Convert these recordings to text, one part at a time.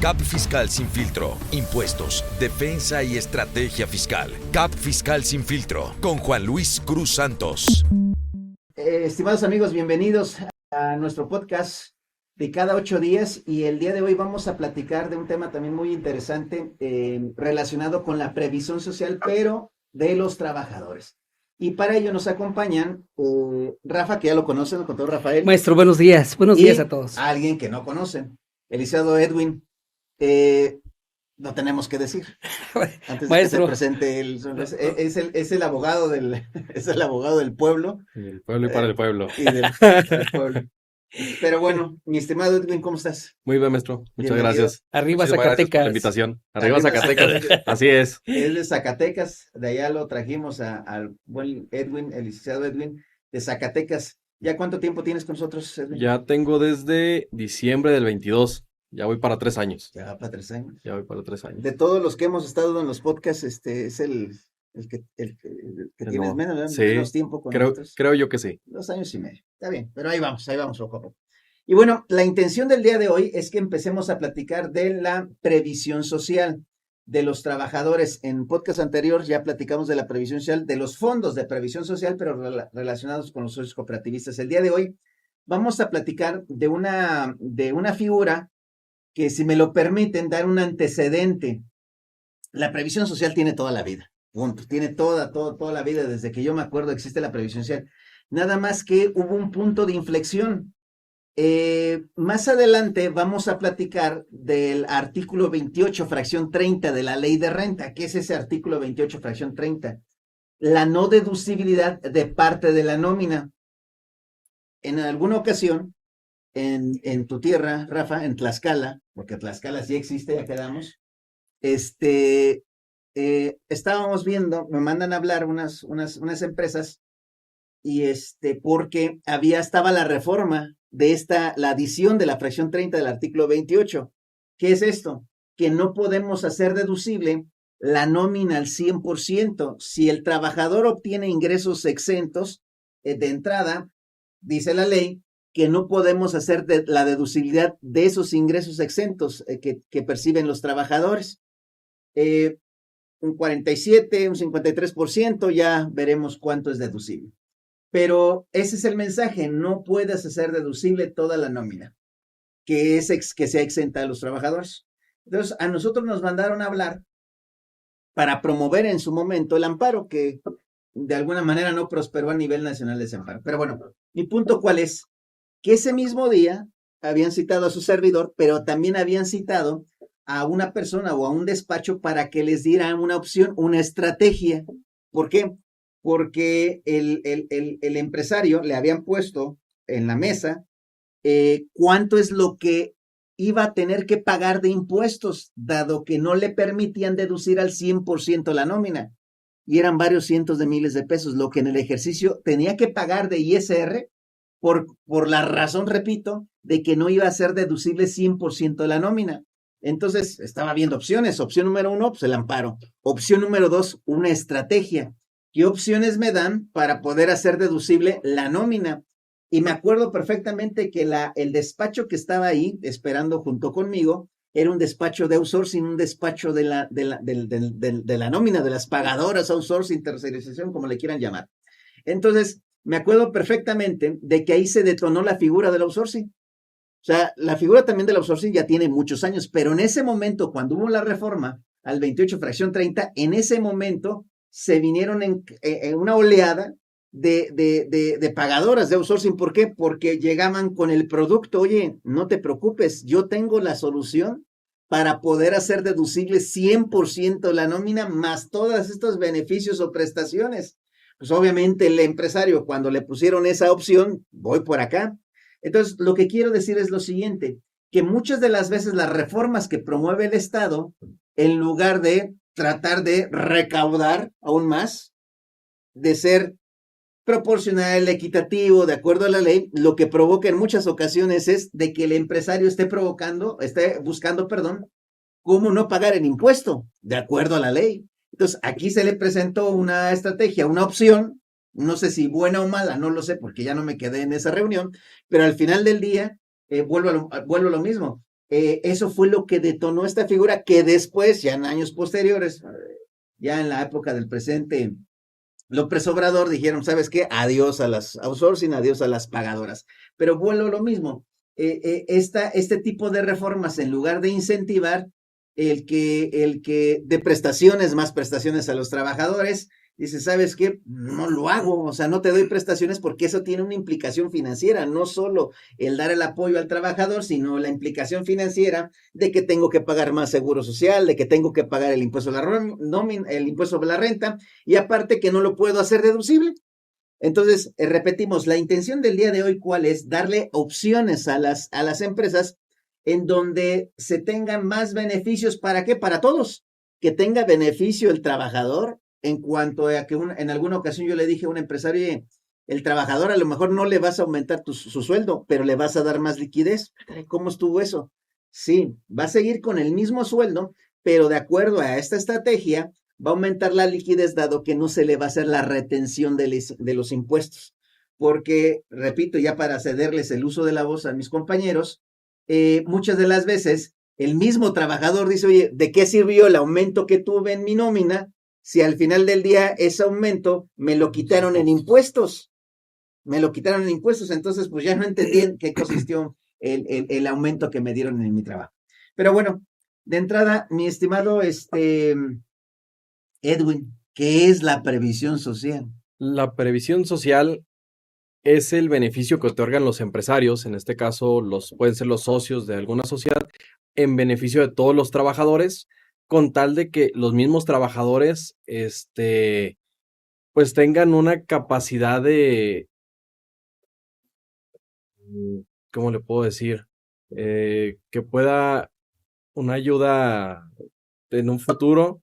CAP Fiscal Sin Filtro, impuestos, defensa y estrategia fiscal. CAP Fiscal Sin Filtro, con Juan Luis Cruz Santos. Estimados amigos, bienvenidos a nuestro podcast de cada 8 días, y el día de hoy vamos a platicar de un tema también muy interesante relacionado con la previsión social, pero de los trabajadores. Y para ello nos acompañan Rafa, que ya lo conocen, el contador Rafael. Maestro, buenos días a todos. Alguien que no conocen, el licenciado Edwin. No tenemos que decir. Antes de Maestro. que se presente, es el abogado es el abogado del pueblo. Del pueblo y para el pueblo. Y del pueblo. Pero bueno, mi estimado Edwin, ¿cómo estás? Muy bien, maestro. Muchas Bienvenido. gracias. Arriba Muchísimas gracias por Zacatecas. la invitación. Arriba Arriba Zacatecas. Zacatecas. Así es. Es de Zacatecas, de allá lo trajimos al buen Edwin, el licenciado Edwin, de Zacatecas. ¿Ya cuánto tiempo tienes con nosotros, Edwin? Ya tengo desde diciembre del 22. Ya voy para 3 años. Ya va para 3 años. Ya voy para 3 años. De todos los que hemos estado en los podcasts, es el que tienes No, menos, ¿verdad? sí, Menos tiempo con nosotros. Creo yo que sí. 2 años y medio. Está bien, pero ahí vamos poco a poco. Y bueno, la intención del día de hoy es que empecemos a platicar de la previsión social de los trabajadores. En podcast anterior ya platicamos de la previsión social, de los fondos de previsión social, pero relacionados con los socios cooperativistas. El día de hoy vamos a platicar de una figura que, si me lo permiten, dar un antecedente. La previsión social tiene toda la vida, punto. Tiene toda la vida. Desde que yo me acuerdo existe la previsión social. Nada más que hubo un punto de inflexión. Más adelante vamos a platicar del artículo 28, fracción 30 de la ley de renta. ¿Qué es ese artículo 28, fracción 30? La no deducibilidad de parte de la nómina. En alguna ocasión, en tu tierra, Rafa, en Tlaxcala, porque Tlaxcala sí existe, ya quedamos, estábamos viendo, me mandan a hablar unas empresas, y porque estaba la reforma de la adición de la fracción 30 del artículo 28. ¿Qué es esto? Que no podemos hacer deducible la nómina al 100%. Si el trabajador obtiene ingresos exentos de entrada, dice la ley que no podemos hacer la deducibilidad de esos ingresos exentos que perciben los trabajadores. Un 47, un 53%, ya veremos cuánto es deducible. Pero ese es el mensaje: no puedes hacer deducible toda la nómina que sea exenta a los trabajadores. Entonces, a nosotros nos mandaron a hablar para promover en su momento el amparo, que de alguna manera no prosperó a nivel nacional de ese amparo. Pero bueno, mi punto ¿cuál es? Que ese mismo día habían citado a su servidor, pero también habían citado a una persona o a un despacho para que les dieran una opción, una estrategia. ¿Por qué? Porque el empresario le habían puesto en la mesa cuánto es lo que iba a tener que pagar de impuestos, dado que no le permitían deducir al 100% la nómina, y eran varios cientos de miles de pesos, lo que en el ejercicio tenía que pagar de ISR, por la razón, repito, de que no iba a ser deducible 100% de la nómina. Entonces, estaba viendo opciones. Opción número 1, pues el amparo. Opción número 2, una estrategia. ¿Qué opciones me dan para poder hacer deducible la nómina? Y me acuerdo perfectamente que el despacho que estaba ahí esperando junto conmigo era un despacho de outsourcing, un despacho de la nómina, de las pagadoras, outsourcing, tercerización, como le quieran llamar. Entonces, me acuerdo perfectamente de que ahí se detonó la figura del outsourcing. O sea, la figura también del outsourcing ya tiene muchos años, pero en ese momento, cuando hubo la reforma al 28, fracción 30, en ese momento se vinieron en una oleada de pagadoras de outsourcing. ¿Por qué? Porque llegaban con el producto: oye, no te preocupes, yo tengo la solución para poder hacer deducible 100% la nómina más todos estos beneficios o prestaciones. Pues obviamente el empresario, cuando le pusieron esa opción, voy por acá. Entonces, lo que quiero decir es lo siguiente, que muchas de las veces las reformas que promueve el Estado, en lugar de tratar de recaudar aún más, de ser proporcional, equitativo, de acuerdo a la ley, lo que provoca en muchas ocasiones es de que el empresario esté buscando, cómo no pagar el impuesto, de acuerdo a la ley. Entonces, aquí se le presentó una estrategia, una opción, no sé si buena o mala, no lo sé porque ya no me quedé en esa reunión, pero al final del día vuelvo a lo mismo. eso fue lo que detonó esta figura que después, ya en años posteriores, ya en la época del presidente López Obrador, dijeron, ¿sabes qué? Adiós a las outsourcing, adiós a las pagadoras. Pero vuelvo lo mismo, este tipo de reformas, en lugar de incentivar el que de prestaciones, más prestaciones a los trabajadores, dice, ¿sabes qué? No lo hago, o sea, no te doy prestaciones porque eso tiene una implicación financiera, no solo el dar el apoyo al trabajador, sino la implicación financiera de que tengo que pagar más seguro social, de que tengo que pagar el impuesto de el impuesto sobre la renta, y aparte que no lo puedo hacer deducible. Entonces, repetimos, la intención del día de hoy, ¿cuál es? Darle opciones a las empresas en donde se tengan más beneficios. ¿Para qué? Para todos. Que tenga beneficio el trabajador en cuanto a que en alguna ocasión yo le dije a un empresario, oye, el trabajador a lo mejor no le vas a aumentar su sueldo, pero le vas a dar más liquidez. ¿Cómo estuvo eso? Sí, va a seguir con el mismo sueldo, pero de acuerdo a esta estrategia, va a aumentar la liquidez dado que no se le va a hacer la retención de los impuestos. Porque, repito, ya para cederles el uso de la voz a mis compañeros, muchas de las veces el mismo trabajador dice, oye, ¿de qué sirvió el aumento que tuve en mi nómina si al final del día ese aumento me lo quitaron en impuestos? Me lo quitaron en impuestos, entonces pues ya no entendí en qué consistió el aumento que me dieron en mi trabajo. Pero bueno, de entrada, mi estimado Edwin, ¿qué es la previsión social? La previsión social es el beneficio que otorgan los empresarios, en este caso pueden ser los socios de alguna sociedad, en beneficio de todos los trabajadores, con tal de que los mismos trabajadores, pues tengan una capacidad de, ¿cómo le puedo decir? Que pueda una ayuda en un futuro.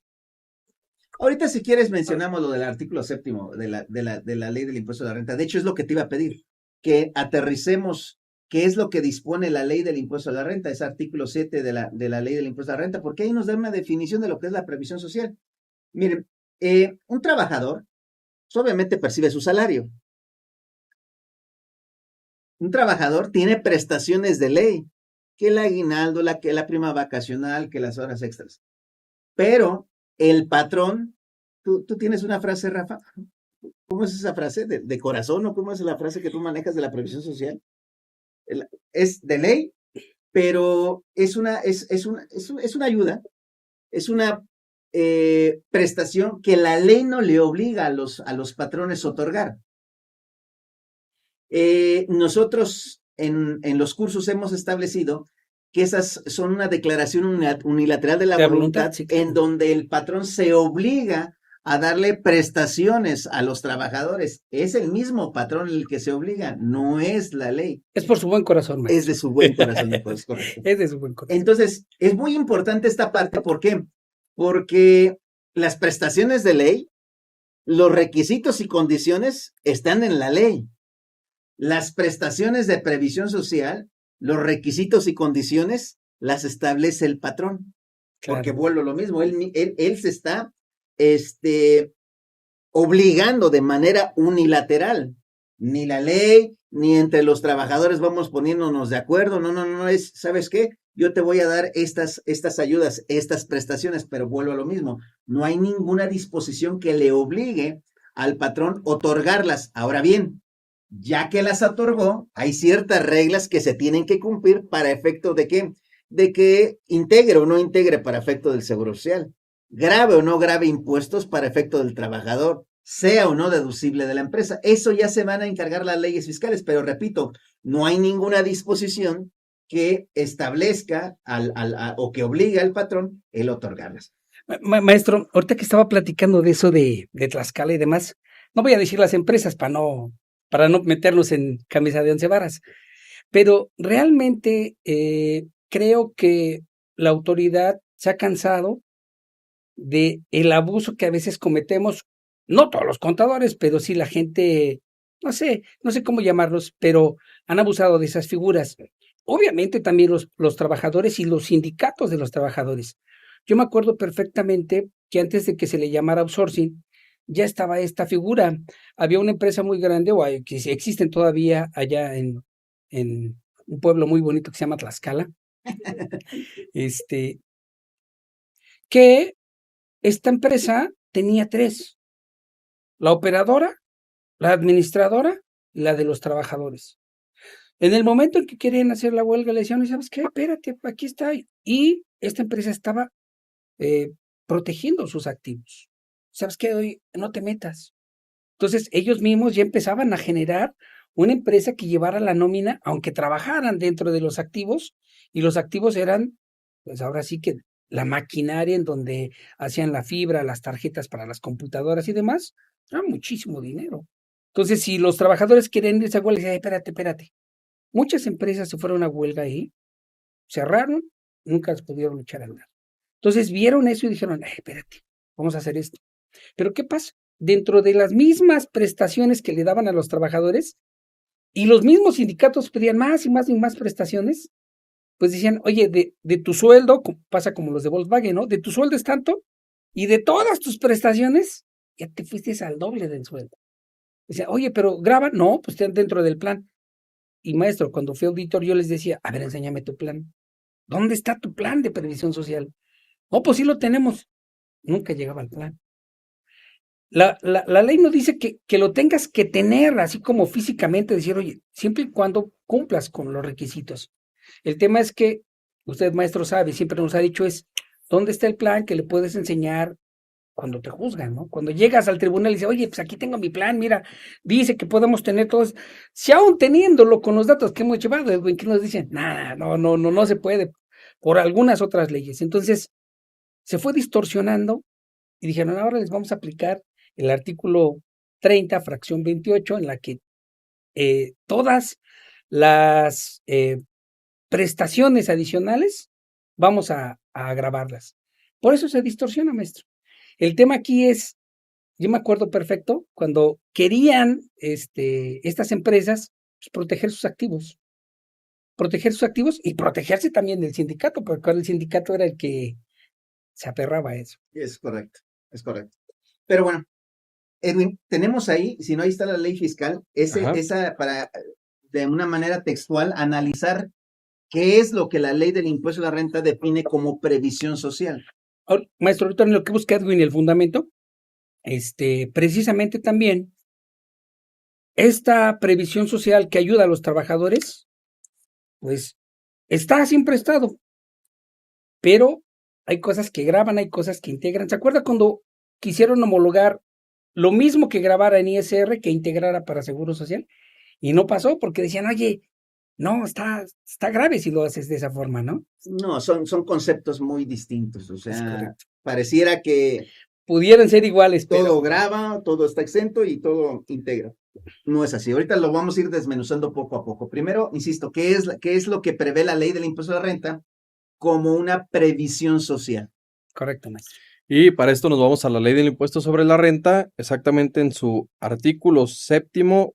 Ahorita, si quieres, mencionamos lo del artículo 7º de la ley del impuesto a la renta. De hecho, es lo que te iba a pedir, que aterricemos qué es lo que dispone la ley del impuesto a la renta, ese artículo 7 de la ley del impuesto a la renta, porque ahí nos da una definición de lo que es la previsión social. Miren, un trabajador obviamente percibe su salario. Un trabajador tiene prestaciones de ley, que el aguinaldo, que la prima vacacional, que las horas extras. Pero el patrón, ¿tú tienes una frase, Rafa? ¿Cómo es esa frase? ¿De corazón o cómo es la frase que tú manejas de la previsión social? Es de ley, pero es una ayuda, es una prestación que la ley no le obliga a los patrones a otorgar. Nosotros en los cursos hemos establecido que esas son una declaración unilateral de la voluntad, sí, claro, en donde el patrón se obliga a darle prestaciones a los trabajadores. Es el mismo patrón el que se obliga, no es la ley. Es por su buen corazón, maestro. Es de su buen corazón, es correcto. Es de su buen corazón. Entonces, es muy importante esta parte, ¿por qué? Porque las prestaciones de ley, los requisitos y condiciones están en la ley. Las prestaciones de previsión social, los requisitos y condiciones las establece el patrón. Claro. Porque vuelvo lo mismo, él se está obligando de manera unilateral. Ni la ley, ni entre los trabajadores vamos poniéndonos de acuerdo. No, es, ¿sabes qué? Yo te voy a dar estas ayudas, estas prestaciones, pero vuelvo a lo mismo. No hay ninguna disposición que le obligue al patrón otorgarlas. Ahora bien, ya que las otorgó, hay ciertas reglas que se tienen que cumplir para efecto de qué, de que integre o no integre para efecto del seguro social, grave o no grave impuestos para efecto del trabajador, sea o no deducible de la empresa. Eso ya se van a encargar las leyes fiscales, pero repito, no hay ninguna disposición que establezca o que obligue al patrón el otorgarlas. Maestro, ahorita que estaba platicando de eso de Tlaxcala y demás, no voy a decir las empresas para no meternos en camisa de 11 varas, pero realmente creo que la autoridad se ha cansado de el abuso que a veces cometemos, no todos los contadores, pero sí la gente, no sé cómo llamarlos, pero han abusado de esas figuras. Obviamente también los trabajadores y los sindicatos de los trabajadores. Yo me acuerdo perfectamente que antes de que se le llamara outsourcing, ya estaba esta figura. Había una empresa muy grande, que existen todavía allá en un pueblo muy bonito que se llama Tlaxcala, Que esta empresa tenía 3: la operadora, la administradora y la de los trabajadores. En el momento en que querían hacer la huelga, le decían, ¿sabes qué? Espérate, aquí está. Y esta empresa estaba protegiendo sus activos. ¿Sabes qué? Hoy no te metas. Entonces, ellos mismos ya empezaban a generar una empresa que llevara la nómina, aunque trabajaran dentro de los activos, y los activos eran, pues ahora sí que la maquinaria en donde hacían la fibra, las tarjetas para las computadoras y demás, era muchísimo dinero. Entonces, si los trabajadores querían irse a huelga, decían, espérate. Muchas empresas se fueron a huelga ahí, cerraron, nunca las pudieron echar a andar. Entonces vieron eso y dijeron, espérate, vamos a hacer esto. Pero ¿qué pasa? Dentro de las mismas prestaciones que le daban a los trabajadores y los mismos sindicatos pedían más y más y más prestaciones, pues decían, oye, de tu sueldo, pasa como los de Volkswagen, ¿no? De tu sueldo es tanto y de todas tus prestaciones ya te fuiste al doble del sueldo. Decían, oye, pero graba, no, pues están dentro del plan. Y maestro, cuando fui auditor yo les decía, a ver, enséñame tu plan. ¿Dónde está tu plan de previsión social? No, pues sí lo tenemos. Nunca llegaba al plan. La ley no dice que lo tengas que tener así como físicamente, decir, oye, siempre y cuando cumplas con los requisitos. El tema es que, usted maestro sabe, siempre nos ha dicho es, ¿dónde está el plan que le puedes enseñar cuando te juzgan, ¿no? Cuando llegas al tribunal y dices, oye, pues aquí tengo mi plan, mira, dice que podemos tener todos, si aún teniéndolo con los datos que hemos llevado, Edwin, que nos dicen, nada, no se puede, por algunas otras leyes. Entonces, se fue distorsionando y dijeron, ahora les vamos a aplicar el artículo 30, fracción 28, en la que todas las prestaciones adicionales vamos a agravarlas. Por eso se distorsiona, maestro. El tema aquí es, yo me acuerdo perfecto, cuando querían estas empresas pues, proteger sus activos y protegerse también del sindicato, porque el sindicato era el que se aferraba a eso. Es correcto. Pero bueno, Edwin, tenemos ahí, si no, ahí está la ley fiscal, esa para, de una manera textual, analizar qué es lo que la ley del impuesto a la renta define como previsión social. Ahora, maestro, ahorita en lo que busca Edwin el fundamento, precisamente también, esta previsión social que ayuda a los trabajadores, pues, está siempre estado, pero hay cosas que graban, hay cosas que integran. ¿Se acuerda cuando quisieron homologar lo mismo que grabara en ISR que integrara para Seguro Social? Y no pasó porque decían, oye, no, está grave si lo haces de esa forma, ¿no? No, son conceptos muy distintos, o sea, pareciera que pudieran ser iguales, todo pero graba, todo está exento y todo integra. No es así. Ahorita lo vamos a ir desmenuzando poco a poco. Primero, insisto, ¿qué es lo que prevé la ley del impuesto a la renta como una previsión social? Correcto, maestro. Y para esto nos vamos a la ley del impuesto sobre la renta, exactamente en su artículo 7º,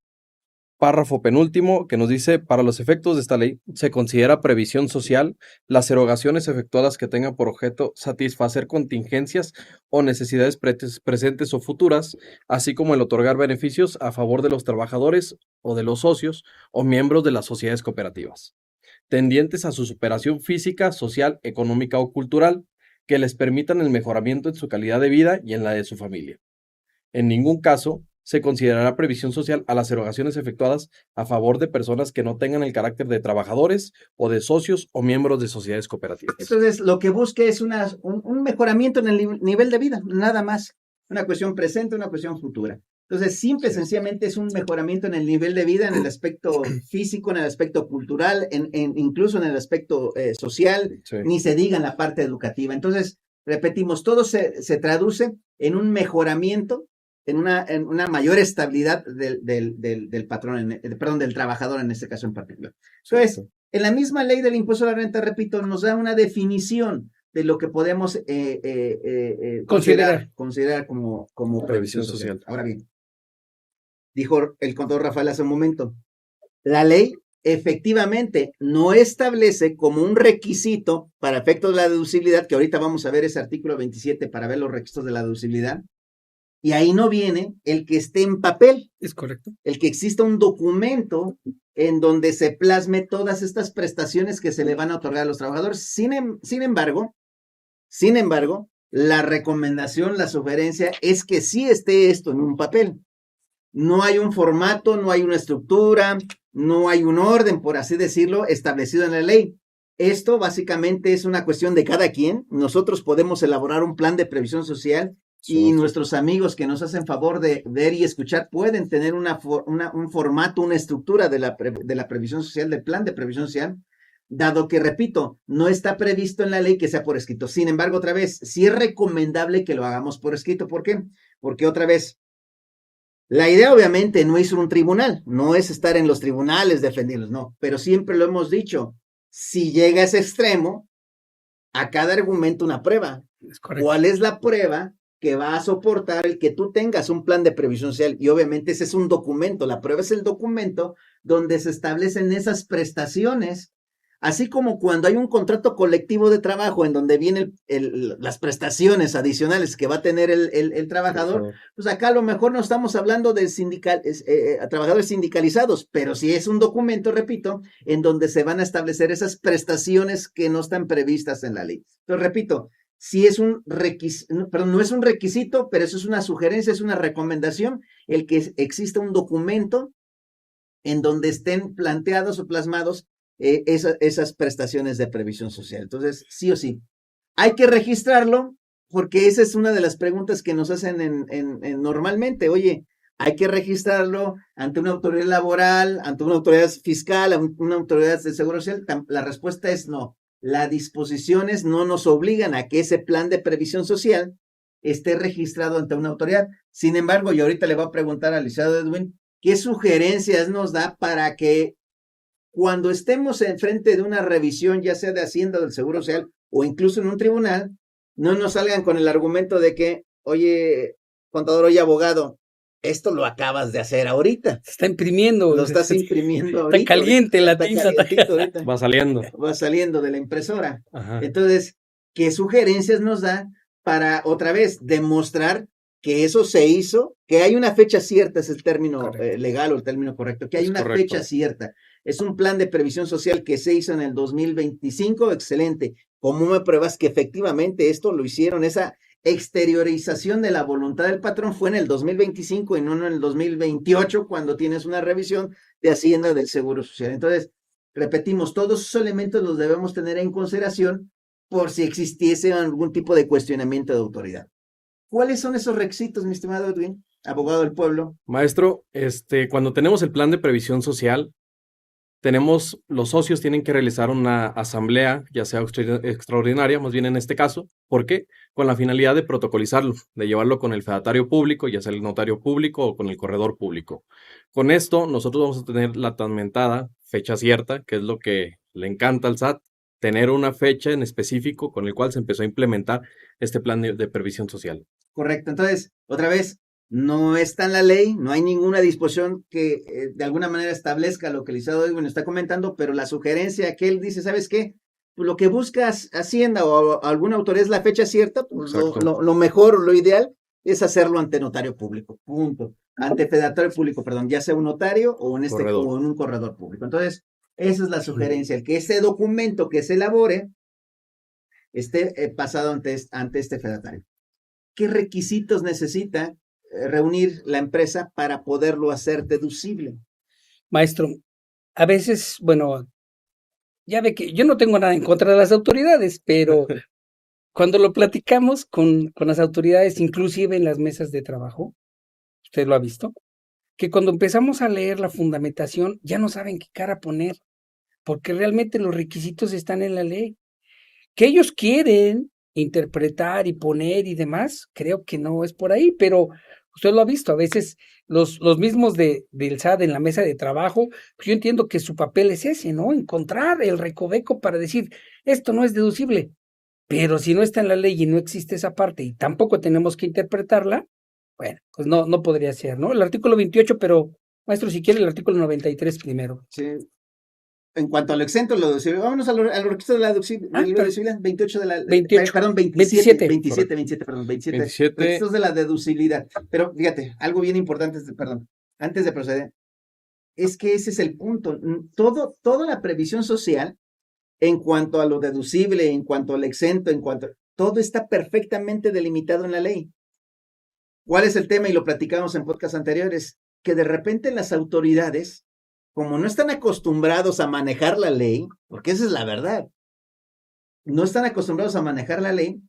párrafo penúltimo, que nos dice, para los efectos de esta ley, se considera previsión social las erogaciones efectuadas que tengan por objeto satisfacer contingencias o necesidades presentes o futuras, así como el otorgar beneficios a favor de los trabajadores o de los socios o miembros de las sociedades cooperativas, tendientes a su superación física, social, económica o cultural, que les permitan el mejoramiento en su calidad de vida y en la de su familia. En ningún caso se considerará previsión social a las erogaciones efectuadas a favor de personas que no tengan el carácter de trabajadores o de socios o miembros de sociedades cooperativas. Entonces, lo que busque es un mejoramiento en el nivel de vida, nada más. Una cuestión presente, una cuestión futura. Entonces, simple, sencillamente es un mejoramiento en el nivel de vida, en el aspecto físico, en el aspecto cultural, incluso en el aspecto social, ni se diga en la parte educativa. Entonces, repetimos, todo se traduce en un mejoramiento, en una mayor estabilidad del patrón, del trabajador en este caso en particular. Entonces, en la misma ley del impuesto a la renta, repito, nos da una definición de lo que podemos considerar como previsión social. Ahora bien, dijo el contador Rafael hace un momento, la ley efectivamente no establece como un requisito para efectos de la deducibilidad, que ahorita vamos a ver ese artículo 27 para ver los requisitos de la deducibilidad, Y ahí no viene el que esté en papel, Es correcto. el que exista un documento en donde se plasme todas estas prestaciones que se le van a otorgar a los trabajadores. Sin embargo, la recomendación, la sugerencia es que sí esté esto en un papel. No hay un formato, no hay una estructura, no hay un orden, por así decirlo, establecido en la ley. Esto básicamente es una cuestión de cada quien. Nosotros podemos elaborar un plan de previsión social y nuestros amigos que nos hacen favor de ver y escuchar pueden tener un formato, una estructura de la previsión social, del plan de previsión social, dado que, repito, no está previsto en la ley que sea por escrito. Sin embargo, otra vez, sí es recomendable que lo hagamos por escrito. ¿Por qué? Porque otra vez, la idea obviamente no es un tribunal, no es estar en los tribunales defendiéndolos, no, pero siempre lo hemos dicho, si llega a ese extremo, a cada argumento una prueba. Es correcto. ¿Cuál es la prueba que va a soportar el que tú tengas un plan de previsión social? Y obviamente ese es un documento, la prueba es el documento donde se establecen esas prestaciones, así como cuando hay un contrato colectivo de trabajo en donde vienen las prestaciones adicionales que va a tener el trabajador, pues acá a lo mejor no estamos hablando de trabajadores sindicalizados, pero sí es un documento, repito, en donde se van a establecer esas prestaciones que no están previstas en la ley. Entonces, repito, sí es un requisito, perdón, no es un requisito, pero eso es una sugerencia, es una recomendación, el que exista un documento en donde estén planteados o plasmados esas prestaciones de previsión social. Entonces, sí o sí, hay que registrarlo porque esa es una de las preguntas que nos hacen normalmente. Oye, hay que registrarlo ante una autoridad laboral, ante una autoridad fiscal, ante una autoridad de seguro social. La respuesta es no. Las disposiciones no nos obligan a que ese plan de previsión social esté registrado ante una autoridad. Sin embargo, yo ahorita le voy a preguntar al licenciado Edwin, ¿qué sugerencias nos da para que cuando estemos enfrente de una revisión, ya sea de Hacienda o del Seguro Social, o incluso en un tribunal, no nos salgan con el argumento de que, oye, contador, oye, abogado, esto lo acabas de hacer ahorita. Se está imprimiendo. Lo estás imprimiendo ahorita. Está caliente la tinta. Ahorita. Va saliendo. Va saliendo de la impresora. Ajá. Entonces, ¿qué sugerencias nos da para, otra vez, demostrar que eso se hizo, que hay una fecha cierta, es el término legal o el término correcto, que hay una fecha cierta? Es un plan de previsión social que se hizo en el 2025, excelente. ¿Cómo me pruebas que efectivamente esto lo hicieron? Esa exteriorización de la voluntad del patrón fue en el 2025 y no en el 2028, cuando tienes una revisión de Hacienda del Seguro Social. Entonces, repetimos, todos esos elementos los debemos tener en consideración por si existiese algún tipo de cuestionamiento de autoridad. ¿Cuáles son esos requisitos, mi estimado Edwin, abogado del pueblo? Maestro, cuando tenemos el plan de previsión social, los socios tienen que realizar una asamblea, ya sea extraordinaria, más bien en este caso. ¿Por qué? Con la finalidad de protocolizarlo, de llevarlo con el fedatario público, ya sea el notario público o con el corredor público. Con esto, nosotros vamos a tener la tan mentada fecha cierta, que es lo que le encanta al SAT, tener una fecha en específico con el cual se empezó a implementar este plan de previsión social. Correcto. Entonces, otra vez, no está en la ley, no hay ninguna disposición que de alguna manera establezca lo que el licenciado Edwin está comentando, pero la sugerencia que él dice, ¿sabes qué? Pues lo que buscas Hacienda o alguna autoridad es la fecha cierta, pues lo mejor, lo ideal es hacerlo ante notario público, punto. Ante fedatario público, perdón, ya sea un notario o en o en un corredor público. Entonces, esa es la sugerencia, el que ese documento que se elabore esté pasado ante este fedatario. ¿Qué requisitos necesita reunir la empresa para poderlo hacer deducible? Maestro, a veces, bueno, ya ve que yo no tengo nada en contra de las autoridades, pero cuando lo platicamos con las autoridades, inclusive en las mesas de trabajo, usted lo ha visto, que cuando empezamos a leer la fundamentación ya no saben qué cara poner, porque realmente los requisitos están en la ley. Que ellos quieren interpretar y poner y demás, creo que no es por ahí, pero usted lo ha visto, a veces los mismos del SAT en la mesa de trabajo, pues yo entiendo que su papel es ese, ¿no? Encontrar el recoveco para decir, esto no es deducible, pero si no está en la ley y no existe esa parte y tampoco tenemos que interpretarla, bueno, pues no podría ser, ¿no? El artículo 28, pero, maestro, si quiere el artículo 93 primero. Sí. en cuanto a lo exento, lo deducible, vámonos a los requisitos de la deducibilidad, 28 de la, 28, perdón, 27. 27, perdón, 27, 27. requisitos de la deducibilidad. Pero fíjate, algo bien importante, perdón, antes de proceder, es que ese es el punto. Toda la previsión social, en cuanto a lo deducible, en cuanto al exento, todo está perfectamente delimitado en la ley. ¿Cuál es el tema? Y lo platicamos en podcasts anteriores, que de repente las autoridades, como no están acostumbrados a manejar la ley, porque esa es la verdad, no están acostumbrados a manejar la ley,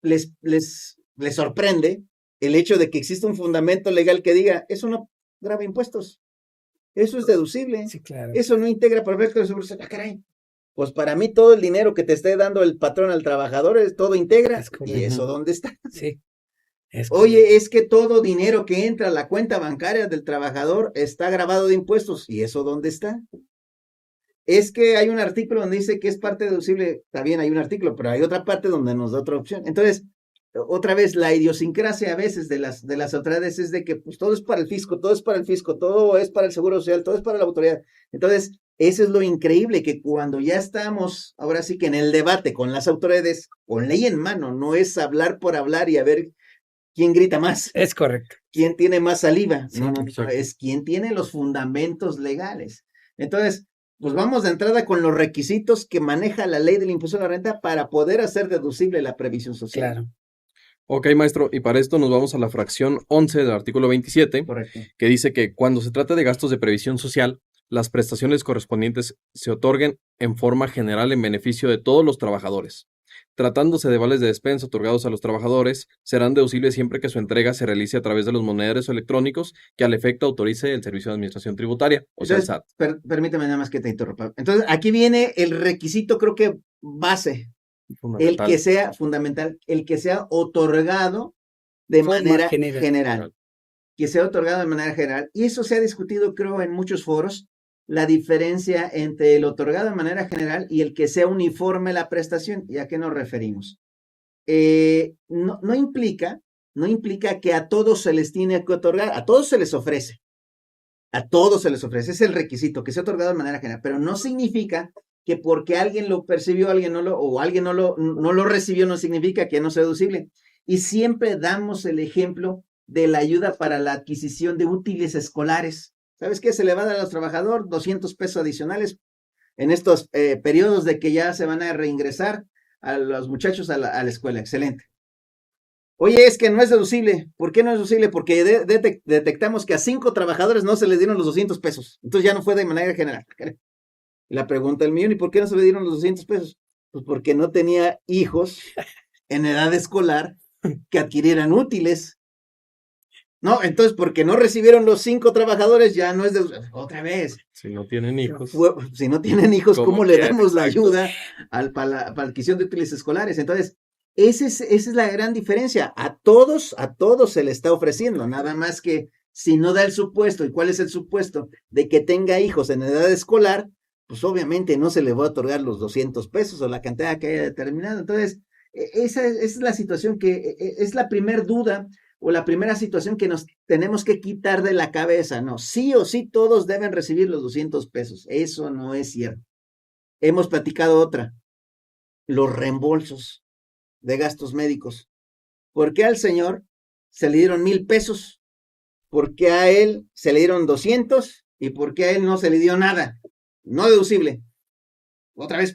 les sorprende el hecho de que exista un fundamento legal que diga, eso no grava impuestos, eso es deducible, Sí, claro. eso no integra perfecto de seguridad. Ah, caray, pues para mí todo el dinero que te esté dando el patrón al trabajador, todo integra, Es como- ¿y eso dónde está? Sí. Es Oye, es que todo dinero que entra a la cuenta bancaria del trabajador está grabado de impuestos. ¿Y eso dónde está? Es que hay un artículo donde dice que es parte deducible. Está bien, hay un artículo, pero hay otra parte donde nos da otra opción. Entonces, otra vez, la idiosincrasia a veces de las autoridades es de que pues todo es para el fisco, todo es para el fisco, todo es para el seguro social, todo es para la autoridad. Entonces, eso es lo increíble, que cuando ya estamos, ahora sí que en el debate con las autoridades, con ley en mano, no es hablar por hablar y a ver quién grita más, Es correcto. quién tiene más saliva. Sí, No, exacto. es quién tiene los fundamentos legales. Entonces, pues vamos de entrada con los requisitos que maneja la ley del impuesto a la renta para poder hacer deducible la previsión social. Claro. Ok, maestro, y para esto nos vamos a la fracción 11 del artículo 27, Correcto. que dice que cuando se trata de gastos de previsión social, las prestaciones correspondientes se otorguen en forma general en beneficio de todos los trabajadores. Tratándose de vales de despensa otorgados a los trabajadores, serán deducibles siempre que su entrega se realice a través de los monederos electrónicos que al efecto autorice el Servicio de Administración Tributaria, o sea, el Entonces, SAT. permíteme nada más que te interrumpa. Entonces, aquí viene el requisito, creo que base, el Fundamental. que sea fundamental, el que sea otorgado de Forma manera general. general. Que sea otorgado de manera general. Y eso se ha discutido, creo, en muchos foros, la diferencia entre el otorgado de manera general y el que sea uniforme la prestación. ¿Y a qué nos referimos? No implica que a todos se les tiene que otorgar, a todos se les ofrece. A todos se les ofrece, es el requisito, que sea otorgado de manera general, pero no significa que porque alguien lo percibió, alguien no lo recibió, no significa que no sea deducible. Y siempre damos el ejemplo de la ayuda para la adquisición de útiles escolares. ¿Sabes qué? Se le va a dar a los trabajadores 200 pesos adicionales en estos periodos de que ya se van a reingresar a los muchachos a la escuela. Excelente. Oye, es que no es deducible. ¿Por qué no es deducible? Porque detectamos que a 5 trabajadores no se les dieron los 200 pesos. Entonces ya no fue de manera general. La pregunta del millón, ¿y por qué no se le dieron los 200 pesos? Pues porque no tenía hijos en edad escolar que adquirieran útiles. No, entonces porque no recibieron los 5 trabajadores ya no es deducible. Otra vez. Si no tienen hijos. Si no tienen hijos, ¿Cómo ¿cómo le quieren? damos la Exacto. ayuda para la adquisición de útiles escolares? Entonces, esa es la gran diferencia. A todos se le está ofreciendo, nada más que si no da el supuesto, ¿y cuál es el supuesto? De que tenga hijos en edad escolar, pues obviamente no se le va a otorgar los 200 pesos o la cantidad que haya determinado. Entonces, esa es la situación es la primer duda o la primera situación que nos tenemos que quitar de la cabeza. No, sí o sí todos deben recibir los 200 pesos. Eso no es cierto. Hemos platicado otra, los reembolsos de gastos médicos. ¿Por qué al señor se le dieron 1,000 pesos? ¿Por qué a él se le dieron 200? ¿Y por qué a él no se le dio nada? No deducible. Otra vez,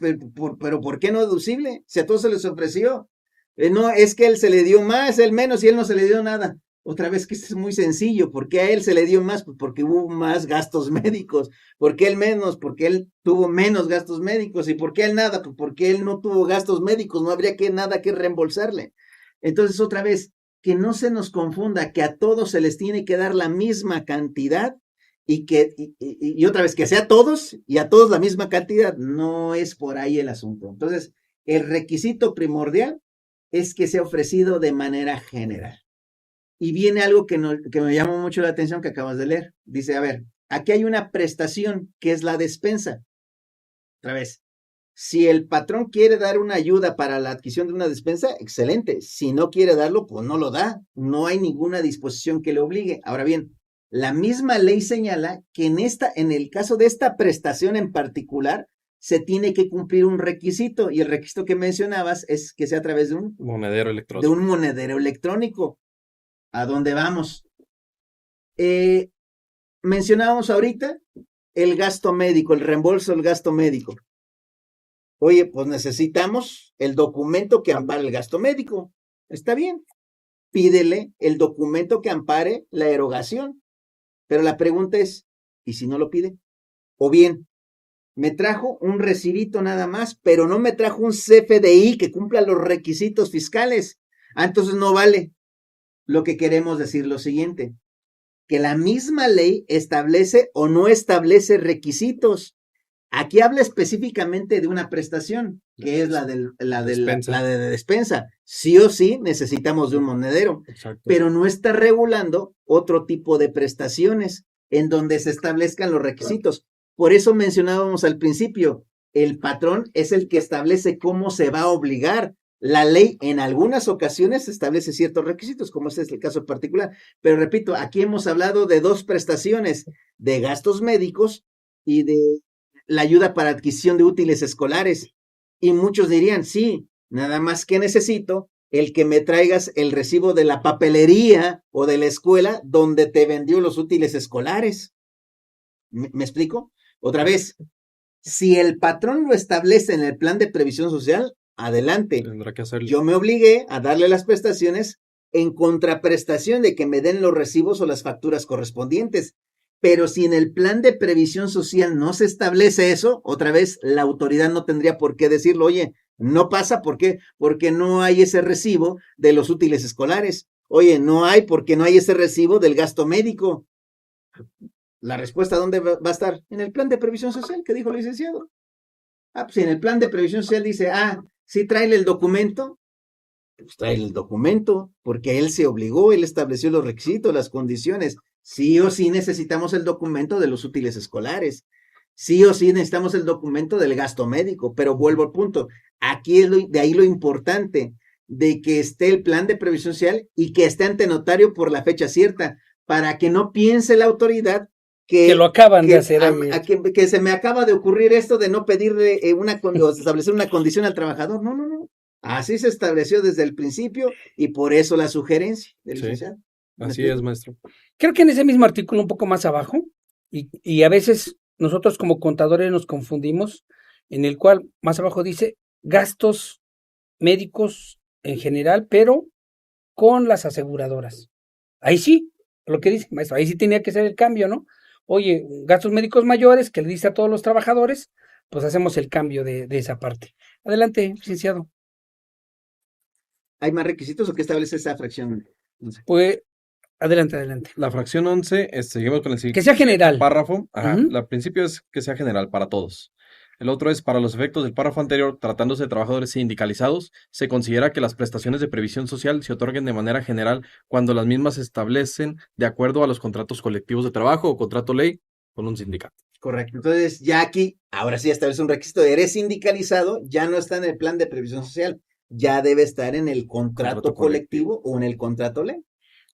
pero ¿por qué no deducible? Si a todos se les ofreció. No, es que él se le dio más, él menos y él no se le dio nada. Otra vez que esto es muy sencillo. ¿Por qué a él se le dio más? Pues porque hubo más gastos médicos. ¿Por qué él menos? Porque él tuvo menos gastos médicos. ¿Y por qué él nada? Pues porque él no tuvo gastos médicos. No habría nada que reembolsarle. Entonces, otra vez, que no se nos confunda que a todos se les tiene que dar la misma cantidad y otra vez, que sea a todos y a todos la misma cantidad. No es por ahí el asunto. Entonces, el requisito primordial es que sea ofrecido de manera general. Y viene algo que me llamó mucho la atención que acabas de leer. Dice, a ver, aquí hay una prestación que es la despensa. Otra vez, si el patrón quiere dar una ayuda para la adquisición de una despensa, excelente. Si no quiere darlo, pues no lo da. No hay ninguna disposición que le obligue. Ahora bien, La misma ley señala que en el caso de esta prestación en particular, se tiene que cumplir un requisito, y el requisito que mencionabas es que sea a través de Monedero de electrónico. un monedero electrónico. ¿A dónde vamos? Mencionábamos ahorita el gasto médico, el reembolso del gasto médico. Oye, pues necesitamos el documento que ampare el gasto médico. Está bien. Pídele el documento que ampare la erogación. Pero la pregunta es, ¿y si no lo pide? O bien, me trajo un recibito nada más, pero no me trajo un CFDI que cumpla los requisitos fiscales. Entonces no vale. Lo que queremos decir lo siguiente, que la misma ley establece o no establece requisitos. Aquí habla específicamente de una prestación, que es la de despensa. Sí o sí necesitamos de un monedero, Exacto. pero no está regulando otro tipo de prestaciones en donde se establezcan los requisitos. Por eso mencionábamos al principio, el patrón es el que establece cómo se va a obligar. La ley en algunas ocasiones establece ciertos requisitos, como este es el caso particular. Pero repito, aquí hemos hablado de dos prestaciones, de gastos médicos y de la ayuda para adquisición de útiles escolares. Y muchos dirían, sí, nada más que necesito el que me traigas el recibo de la papelería o de la escuela donde te vendió los útiles escolares. ¿Me explico? Otra vez, si el patrón lo establece en el plan de previsión social, adelante. Tendrá que hacerlo. Yo me obligué a darle las prestaciones en contraprestación de que me den los recibos o las facturas correspondientes. Pero si en el plan de previsión social no se establece eso, otra vez la autoridad no tendría por qué decirlo, oye, no pasa, ¿por qué? Porque no hay ese recibo de los útiles escolares. Oye, no hay porque no hay ese recibo del gasto médico. La respuesta, ¿dónde va a estar? En el plan de previsión social, que dijo el licenciado. Pues si en el plan de previsión social dice, sí, tráele el documento, pues tráele el documento, porque él se obligó, él estableció los requisitos, las condiciones. Sí o sí necesitamos el documento de los útiles escolares. Sí o sí necesitamos el documento del gasto médico, pero vuelvo al punto. Aquí es de ahí lo importante, de que esté el plan de previsión social y que esté ante notario por la fecha cierta, para que no piense la autoridad que lo acaban de hacer. Que se me acaba de ocurrir esto de no pedirle o establecer una condición al trabajador. No, no, no. Así se estableció desde el principio y por eso la sugerencia del licenciado. Así es, maestro. Creo que en ese mismo artículo un poco más abajo, y a veces nosotros como contadores nos confundimos, en el cual más abajo dice gastos médicos en general, pero con las aseguradoras. Ahí sí, lo que dice, maestro, ahí sí tenía que ser el cambio, ¿no? Oye, gastos médicos mayores que le dice a todos los trabajadores, pues hacemos el cambio de esa parte. Adelante, licenciado. ¿Hay más requisitos o qué establece esa fracción? No sé. Pues, adelante. La fracción 11, seguimos con el siguiente. Que sea general. Párrafo. El principio es que sea general para todos. El otro es, para los efectos del párrafo anterior, tratándose de trabajadores sindicalizados, se considera que las prestaciones de previsión social se otorguen de manera general cuando las mismas se establecen de acuerdo a los contratos colectivos de trabajo o contrato ley con un sindicato. Correcto. Entonces, ya aquí, ahora sí establece un requisito de eres sindicalizado, ya no está en el plan de previsión social, ya debe estar en el contrato colectivo o en el contrato ley.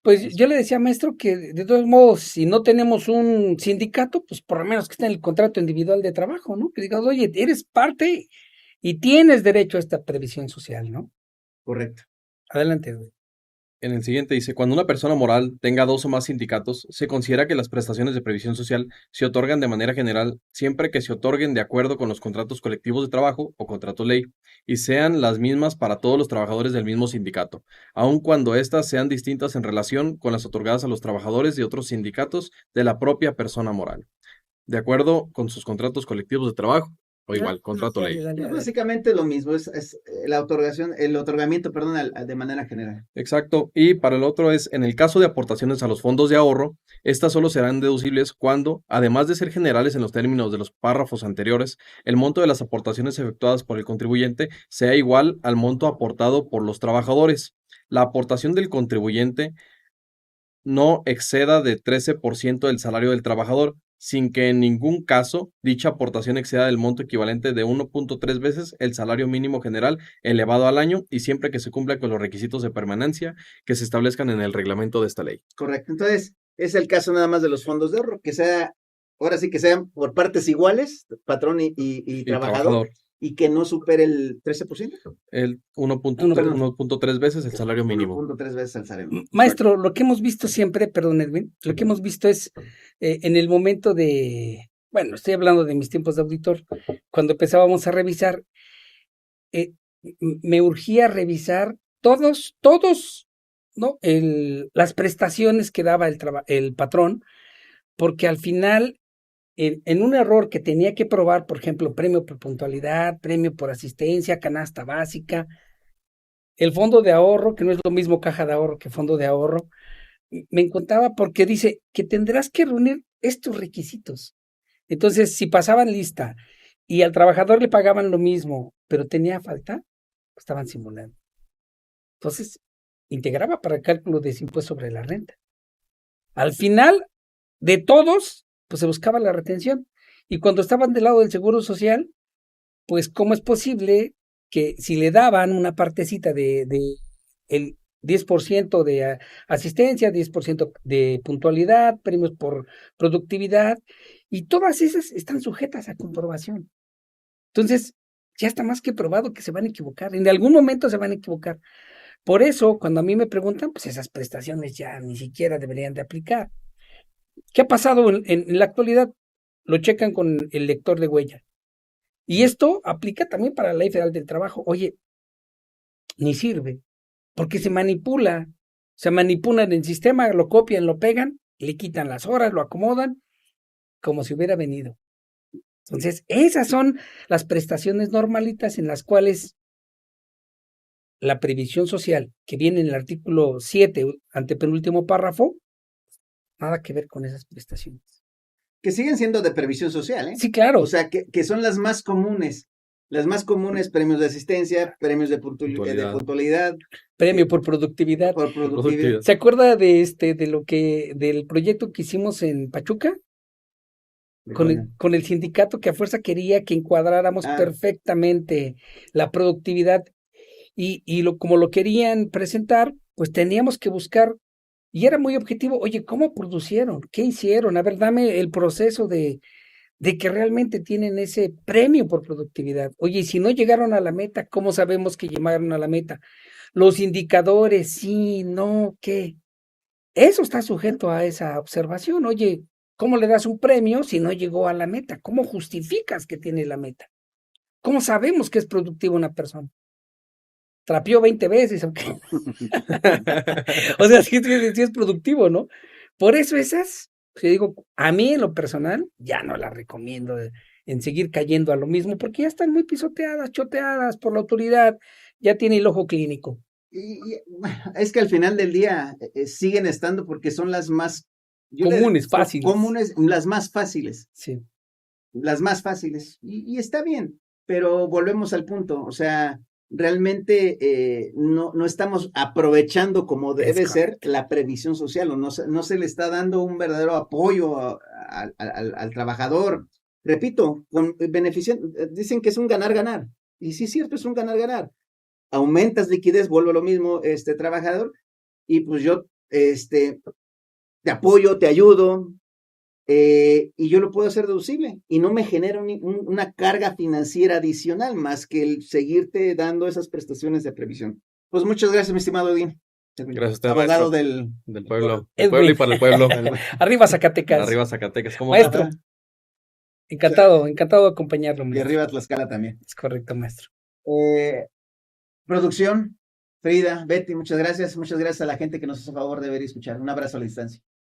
Pues yo le decía, maestro, que de todos modos, si no tenemos un sindicato, pues por lo menos que esté en el contrato individual de trabajo, ¿no? Que digas, oye, eres parte y tienes derecho a esta previsión social, ¿no? Correcto. Adelante, güey. En el siguiente dice, cuando una persona moral tenga 2 o más sindicatos, se considera que las prestaciones de previsión social se otorgan de manera general siempre que se otorguen de acuerdo con los contratos colectivos de trabajo o contrato ley y sean las mismas para todos los trabajadores del mismo sindicato, aun cuando éstas sean distintas en relación con las otorgadas a los trabajadores de otros sindicatos de la propia persona moral, de acuerdo con sus contratos colectivos de trabajo. O igual, contrato ley. Es básicamente lo mismo, es la el otorgamiento, de manera general. Exacto. Y para el otro es, en el caso de aportaciones a los fondos de ahorro, estas solo serán deducibles cuando, además de ser generales en los términos de los párrafos anteriores, el monto de las aportaciones efectuadas por el contribuyente sea igual al monto aportado por los trabajadores. La aportación del contribuyente no exceda de 13% del salario del trabajador, sin que en ningún caso dicha aportación exceda del monto equivalente de 1.3 veces el salario mínimo general elevado al año y siempre que se cumpla con los requisitos de permanencia que se establezcan en el reglamento de esta ley. Correcto. Entonces, Es el caso nada más de los fondos de ahorro, que sea, ahora sí que sean por partes iguales, patrón y trabajador, y que no supere el 13%. El Perdón. 1.3 veces el salario mínimo. 1.3 veces el salario mínimo. Maestro, lo que hemos visto siempre, perdón, Edwin, lo que hemos visto es en el momento de, bueno, estoy hablando de mis tiempos de auditor, cuando empezábamos a revisar, me urgía revisar todos, ¿no? Las prestaciones que daba el patrón, porque al final, en un error que tenía que probar, por ejemplo, premio por puntualidad, premio por asistencia, canasta básica, el fondo de ahorro, que no es lo mismo caja de ahorro que fondo de ahorro, me encontraba porque dice que tendrás que reunir estos requisitos. Entonces, si pasaban lista y al trabajador le pagaban lo mismo, pero tenía falta, estaban simulando. Entonces, integraba para el cálculo de ese impuesto sobre la renta. Al final, de todos, pues se buscaba la retención. Y cuando estaban del lado del Seguro Social, pues, ¿cómo es posible que si le daban una partecita de el 10% de asistencia, 10% de puntualidad, premios por productividad, y todas esas están sujetas a comprobación? Entonces, ya está más que probado que se van a equivocar, en algún momento se van a equivocar. Por eso, cuando a mí me preguntan, pues esas prestaciones ya ni siquiera deberían de aplicar. ¿Qué ha pasado en la actualidad? Lo checan con el lector de huella. Y esto aplica también para la Ley Federal del Trabajo. Oye, ni sirve, porque se manipulan en el sistema, lo copian, lo pegan, le quitan las horas, lo acomodan, como si hubiera venido. Entonces, esas son las prestaciones normalitas en las cuales la previsión social, que viene en el artículo 7, antepenúltimo párrafo, nada que ver con esas prestaciones. Que siguen siendo de previsión social, ¿eh? Sí, claro. O sea, que son las más comunes. Las más comunes, premios de asistencia, premios de puntualidad, premio por productividad. Por productividad. ¿Se acuerda del proyecto que hicimos en Pachuca? Con el sindicato que a fuerza quería que encuadráramos perfectamente la productividad y como lo querían presentar, pues teníamos que buscar, y era muy objetivo, oye, ¿cómo producieron? ¿Qué hicieron? A ver, dame el proceso de que realmente tienen ese premio por productividad. Oye, y si no llegaron a la meta, ¿cómo sabemos que llegaron a la meta? Los indicadores, sí, no, ¿qué? Eso está sujeto a esa observación. Oye, ¿cómo le das un premio si no llegó a la meta? ¿Cómo justificas que tiene la meta? ¿Cómo sabemos que es productiva una persona? Trapeó 20 veces, ¿ok? O sea, sí es productivo, ¿no? Por eso esas, yo digo, a mí en lo personal, ya no las recomiendo en seguir cayendo a lo mismo, porque ya están muy pisoteadas, choteadas por la autoridad, ya tiene el ojo clínico. Y es que al final del día siguen estando porque son las más comunes, fáciles. Comunes, las más fáciles. Sí. Las más fáciles. Y está bien, pero volvemos al punto, o sea, realmente no estamos aprovechando como debe ser la previsión social, o no se le está dando un verdadero apoyo al trabajador. Repito, dicen que es un ganar-ganar, y sí es cierto, es un ganar-ganar. Aumentas liquidez, vuelvo a lo mismo, trabajador, y pues yo te apoyo, te ayudo, y yo lo puedo hacer deducible y no me genera una carga financiera adicional más que el seguirte dando esas prestaciones de previsión. Pues muchas gracias, mi estimado Edwin. Gracias a usted, abogado del pueblo. Del pueblo y para el pueblo. Arriba Zacatecas. Arriba Zacatecas. ¿Cómo maestro? Encantado de acompañarlo. Maestro. Y arriba Tlaxcala también. Es correcto, maestro. Producción, Frida, Betty, muchas gracias. Muchas gracias a la gente que nos hace favor de ver y escuchar. Un abrazo a la distancia.